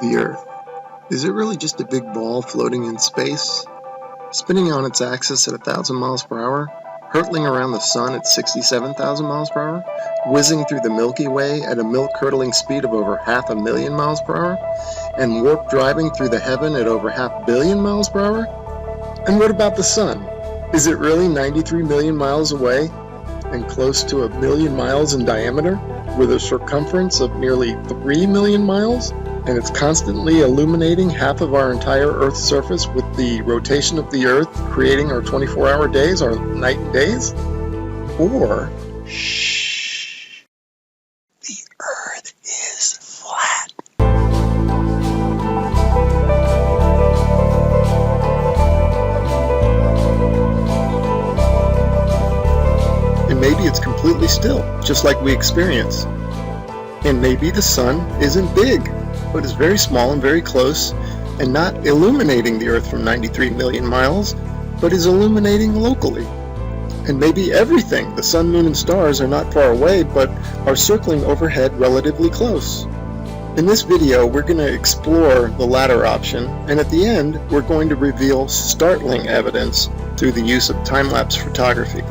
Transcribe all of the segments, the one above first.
The Earth. Is it really just a big ball floating in space? Spinning on its axis at 1,000 miles per hour? Hurtling around the sun at 67,000 miles per hour? Whizzing through the Milky Way at a milk-curdling speed of over 500,000 miles per hour? And warp driving through the heaven at over 500 million miles per hour? And what about the sun? Is it really 93 million miles away and close to 1 million miles in diameter, with a circumference of nearly 3 million miles? And it's constantly illuminating half of our entire Earth's surface with the rotation of the Earth, creating our 24-hour days, our night and days? Or, shh, the Earth is flat. And maybe it's completely still, just like we experience. And maybe the sun isn't big, but is very small and very close, and not illuminating the Earth from 93 million miles, but is illuminating locally. And maybe everything, the sun, moon, and stars, are not far away, but are circling overhead relatively close. In this video, we're going to explore the latter option, and at the end, we're going to reveal startling evidence through the use of time-lapse photography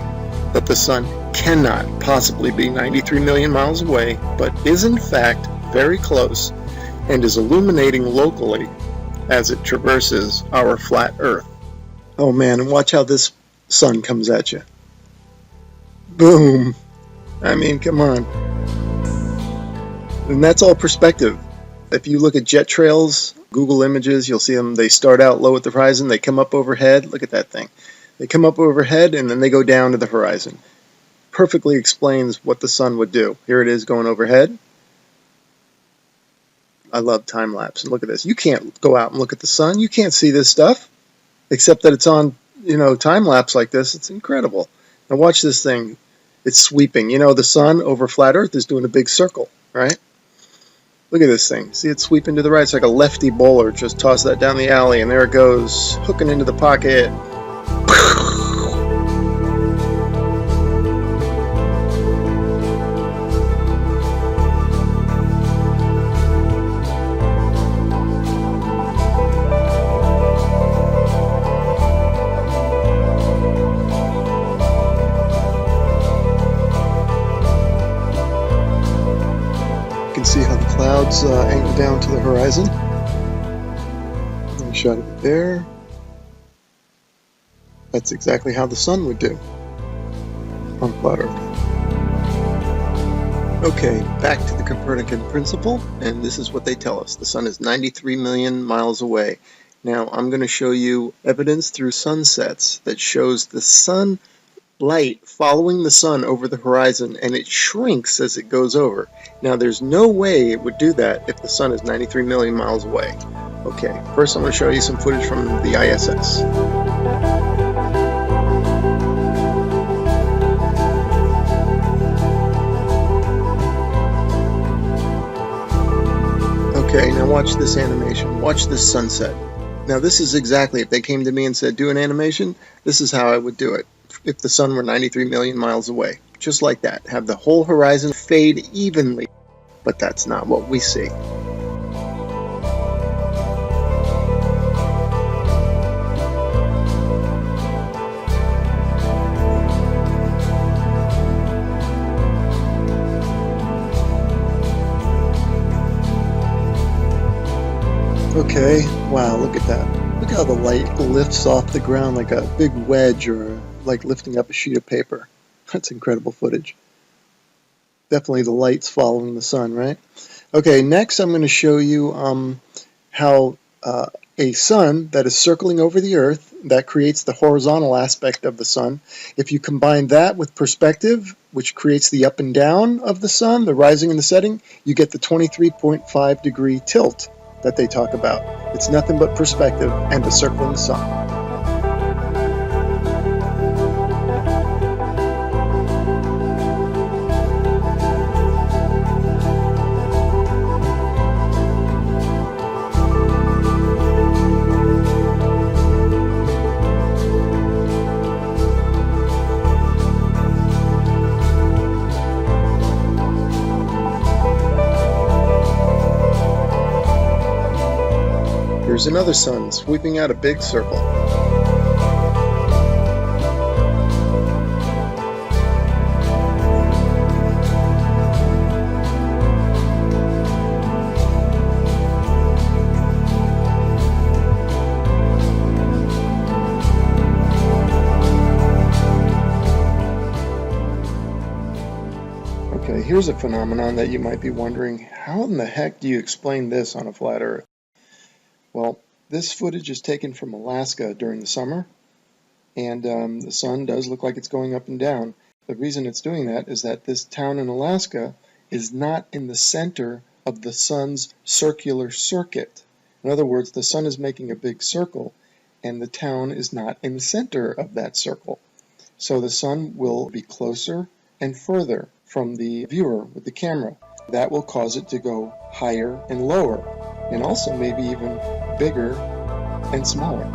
that the sun cannot possibly be 93 million miles away, but is in fact very close, and is illuminating locally as it traverses our flat Earth. Oh man, and watch how this sun comes at you. Boom! I mean, come on. And that's all perspective. If you look at jet trails, Google Images, you'll see them. They start out low at the horizon, they come up overhead. Look at that thing. They come up overhead and then they go down to the horizon. Perfectly explains what the sun would do. Here it is going overhead. I love time lapse. And look at this. You can't go out and look at the sun. You can't see this stuff, except that it's on, time lapse like this. It's incredible. Now watch this thing. It's sweeping. The sun over flat Earth is doing a big circle, right? Look at this thing. See it sweeping to the right. It's like a lefty bowler. Just toss that down the alley, and there it goes, hooking into the pocket. See how the clouds angle down to the horizon. I shot it there. That's exactly how the sun would do on flat Earth. Okay, back to the Copernican principle, and this is what they tell us. The sun is 93 million miles away. Now, I'm going to show you evidence through sunsets that shows the sun light following the sun over the horizon, and it shrinks as it goes over. Now there's no way it would do that if the sun is 93 million miles away. Okay, first I'm going to show you some footage from the ISS. Okay, now watch this animation. Watch this sunset. Now this is exactly, if they came to me and said do an animation, this is how I would do it. If the sun were 93 million miles away. Just like that. Have the whole horizon fade evenly. But that's not what we see. Okay, wow, look at that. Look how the light lifts off the ground like a big wedge, or like lifting up a sheet of paper. That's incredible footage. Definitely the light's following the sun, right? Okay, next I'm going to show you how a sun that is circling over the Earth, that creates the horizontal aspect of the sun. If you combine that with perspective, which creates the up and down of the sun, the rising and the setting, you get the 23.5 degree tilt that they talk about. It's nothing but perspective and the circling the sun. Here's another sun sweeping out a big circle. Okay, here's a phenomenon that you might be wondering, how in the heck do you explain this on a flat Earth? Well, this footage is taken from Alaska during the summer, and the sun does look like it's going up and down. The reason it's doing that is that this town in Alaska is not in the center of the sun's circular circuit. In other words, the sun is making a big circle, and the town is not in the center of that circle. So the sun will be closer and further from the viewer with the camera. That will cause it to go higher and lower, and also maybe even bigger and smaller.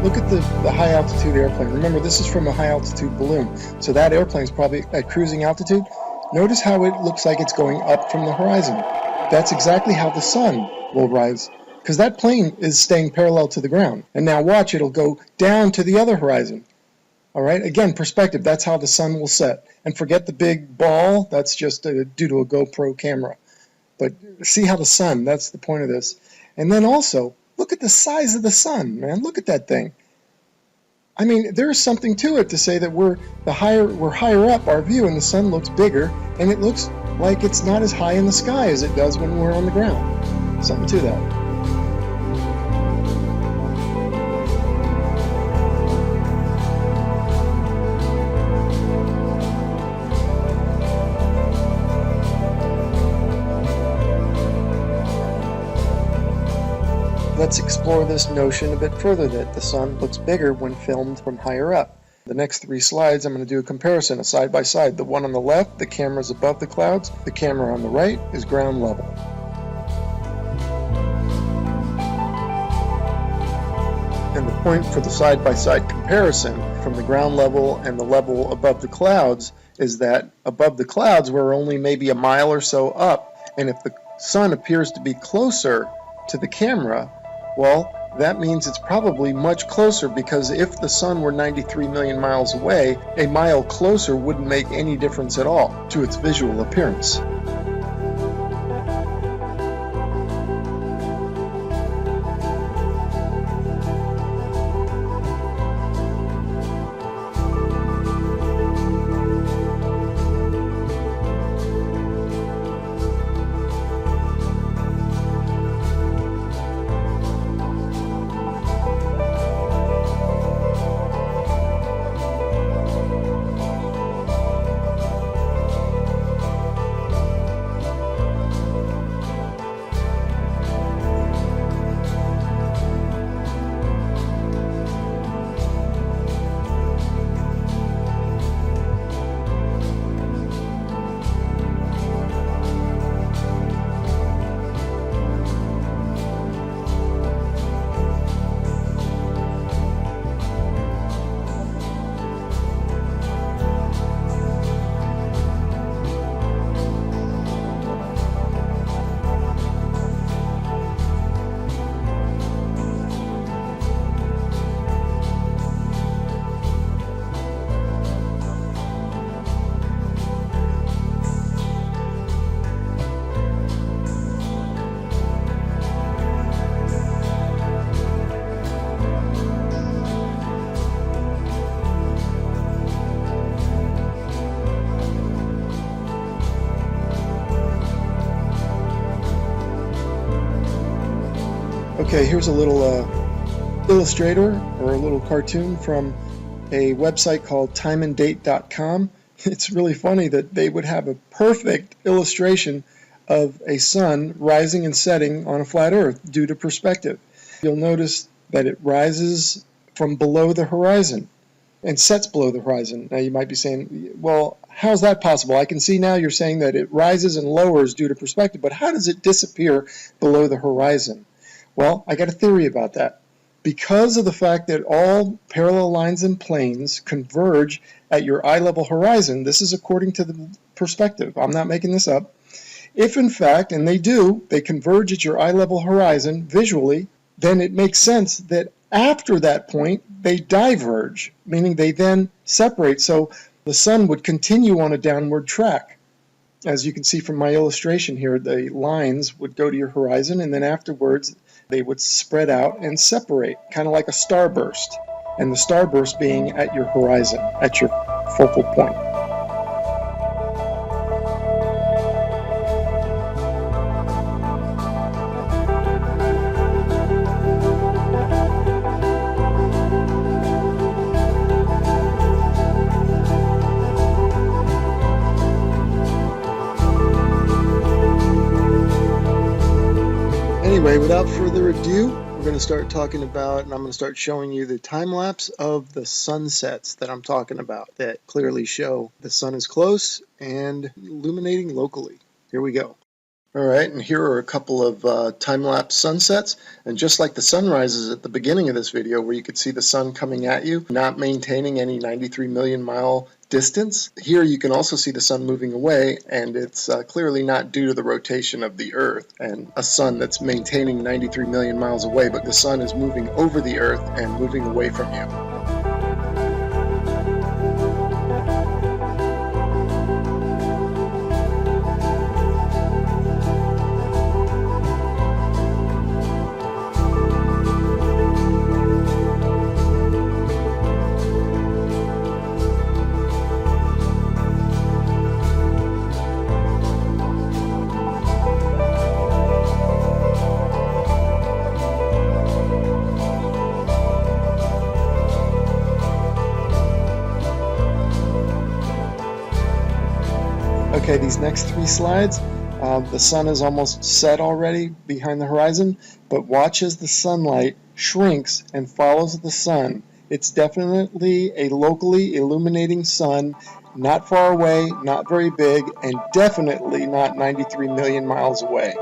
Look at the high altitude airplane. Remember, this is from a high altitude balloon, so that airplane is probably at cruising altitude. Notice how it looks like it's going up from the horizon. That's exactly how the sun will rise, because that plane is staying parallel to the ground. And now watch, it'll go down to the other horizon. All right, again, perspective, that's how the sun will set. And forget the big ball, that's just due to a GoPro camera. But see how the sun, that's the point of this. And then also, look at the size of the sun, man. Look at that thing. I mean, there's something to it to say that we're higher up our view and the sun looks bigger, and it looks like it's not as high in the sky as it does when we're on the ground. Something to that. Let's explore this notion a bit further, that the sun looks bigger when filmed from higher up. The next 3 slides, I'm going to do a comparison, a side by side. The one on the left, the camera is above the clouds. The camera on the right is ground level. And the point for the side by side comparison from the ground level and the level above the clouds is that above the clouds we're only maybe a mile or so up, and if the sun appears to be closer to the camera, well, that means it's probably much closer, because if the sun were 93 million miles away, a mile closer wouldn't make any difference at all to its visual appearance. Okay, here's a little illustrator or a little cartoon from a website called timeanddate.com. It's really funny that they would have a perfect illustration of a sun rising and setting on a flat earth due to perspective. You'll notice that it rises from below the horizon and sets below the horizon. Now you might be saying, well, how's that possible? I can see now you're saying that it rises and lowers due to perspective, but how does it disappear below the horizon? Well, I got a theory about that. Because of the fact that all parallel lines and planes converge at your eye level horizon, this is according to the perspective, I'm not making this up. If in fact, and they do, they converge at your eye level horizon visually, then it makes sense that after that point they diverge, meaning they then separate, so the sun would continue on a downward track. As you can see from my illustration here, the lines would go to your horizon and then afterwards they would spread out and separate, kind of like a starburst, and the starburst being at your horizon, at your focal point. Anyway, without further ado, we're going to start talking about, and I'm going to start showing you the time lapse of the sunsets that I'm talking about that clearly show the sun is close and illuminating locally. Here we go. All right, and here are a couple of time-lapse sunsets, and just like the sunrises at the beginning of this video where you could see the sun coming at you, not maintaining any 93 million mile distance, here you can also see the sun moving away, and it's clearly not due to the rotation of the Earth and a sun that's maintaining 93 million miles away, but the sun is moving over the Earth and moving away from you. Okay, these next three slides, the sun is almost set already behind the horizon, but watch as the sunlight shrinks and follows the sun. It's definitely a locally illuminating sun, not far away, not very big, and definitely not 93 million miles away.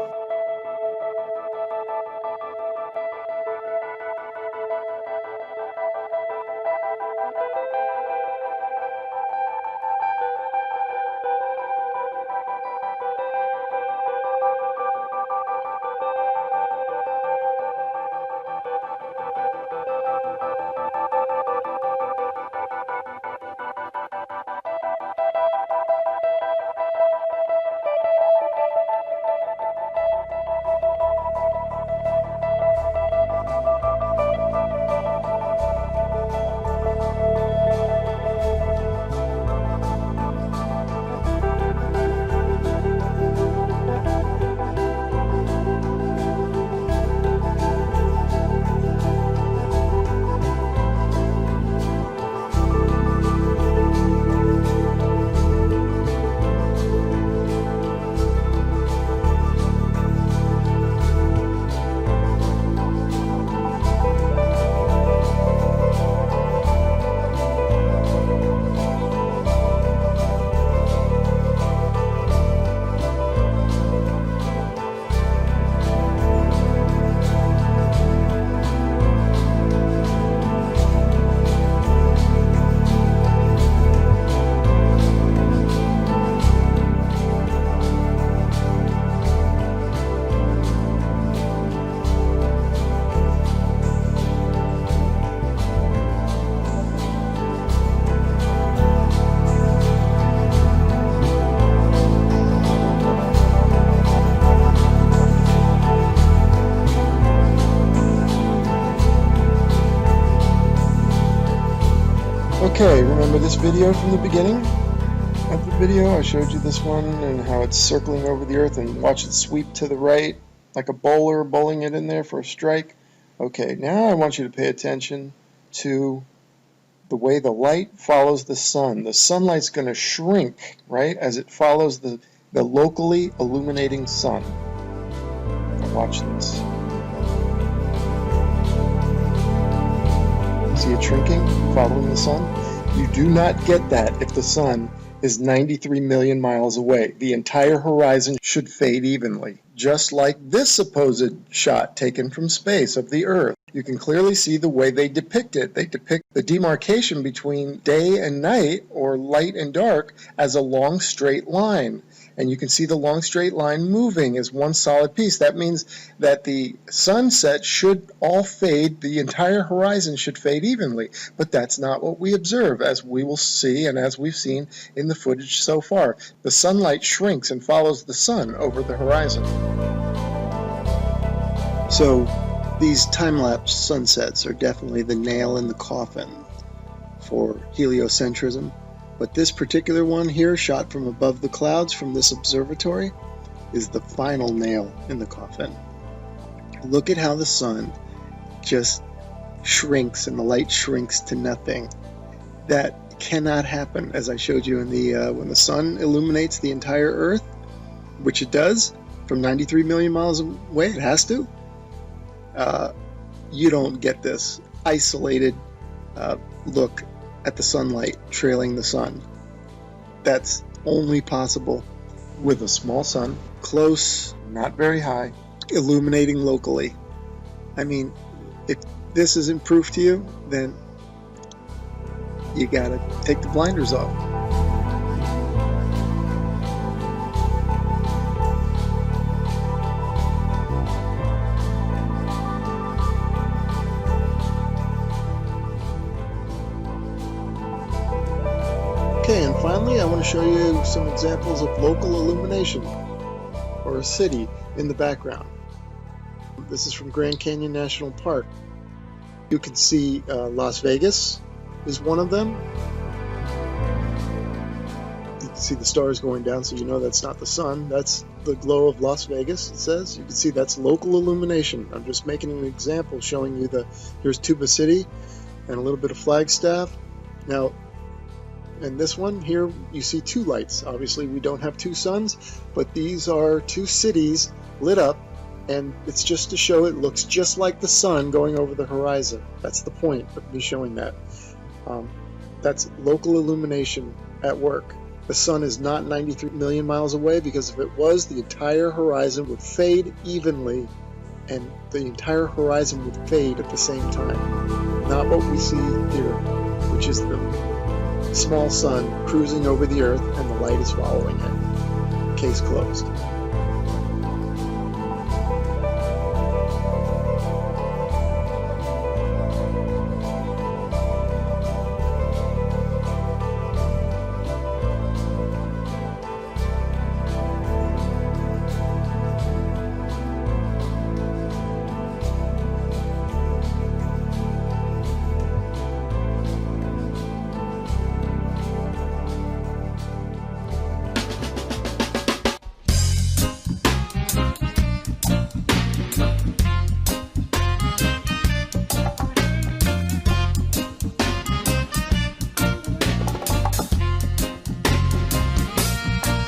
Okay, remember this video from the beginning of the video? I showed you this one and how it's circling over the Earth, and watch it sweep to the right like a bowler bowling it in there for a strike. Okay, now I want you to pay attention to the way the light follows the sun. The sunlight's going to shrink, right, as it follows the locally illuminating sun. Watch this. See it shrinking, following the sun? You do not get that if the sun is 93 million miles away. The entire horizon should fade evenly, just like this supposed shot taken from space of the Earth. You can clearly see the way they depict it. They depict the demarcation between day and night, or light and dark, as a long straight line. And you can see the long straight line moving as one solid piece. That means that the sunset should all fade, the entire horizon should fade evenly. But that's not what we observe, as we will see and as we've seen in the footage so far. The sunlight shrinks and follows the sun over the horizon. So these time-lapse sunsets are definitely the nail in the coffin for heliocentrism. But this particular one here, shot from above the clouds from this observatory, is the final nail in the coffin. Look at how the sun just shrinks and the light shrinks to nothing. That cannot happen, as I showed you in the when the sun illuminates the entire Earth, which it does from 93 million miles away. It has to. You don't get this isolated look at the sunlight trailing the sun. That's only possible with a small sun, close, not very high, illuminating locally. I mean, if this isn't proof to you, then you gotta take the blinders off. Okay, and finally I want to show you some examples of local illumination, or a city in the background. This is from Grand Canyon National Park. You can see Las Vegas is one of them. You can see the stars going down, so you know that's not the sun. That's the glow of Las Vegas, it says. You can see that's local illumination. I'm just making an example showing you here's Tuba City and a little bit of Flagstaff. Now, in this one here, you see two lights. Obviously, we don't have two suns, but these are two cities lit up, and it's just to show it looks just like the sun going over the horizon. That's the point of me showing that. That's local illumination at work. The sun is not 93 million miles away, because if it was, the entire horizon would fade evenly, and the entire horizon would fade at the same time. Not what we see here, which is the small sun cruising over the Earth and the light is following it. Case closed.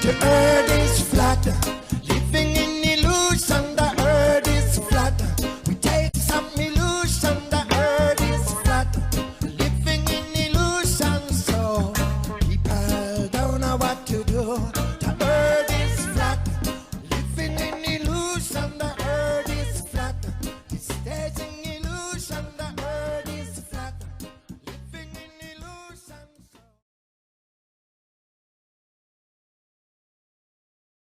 The earth is flat.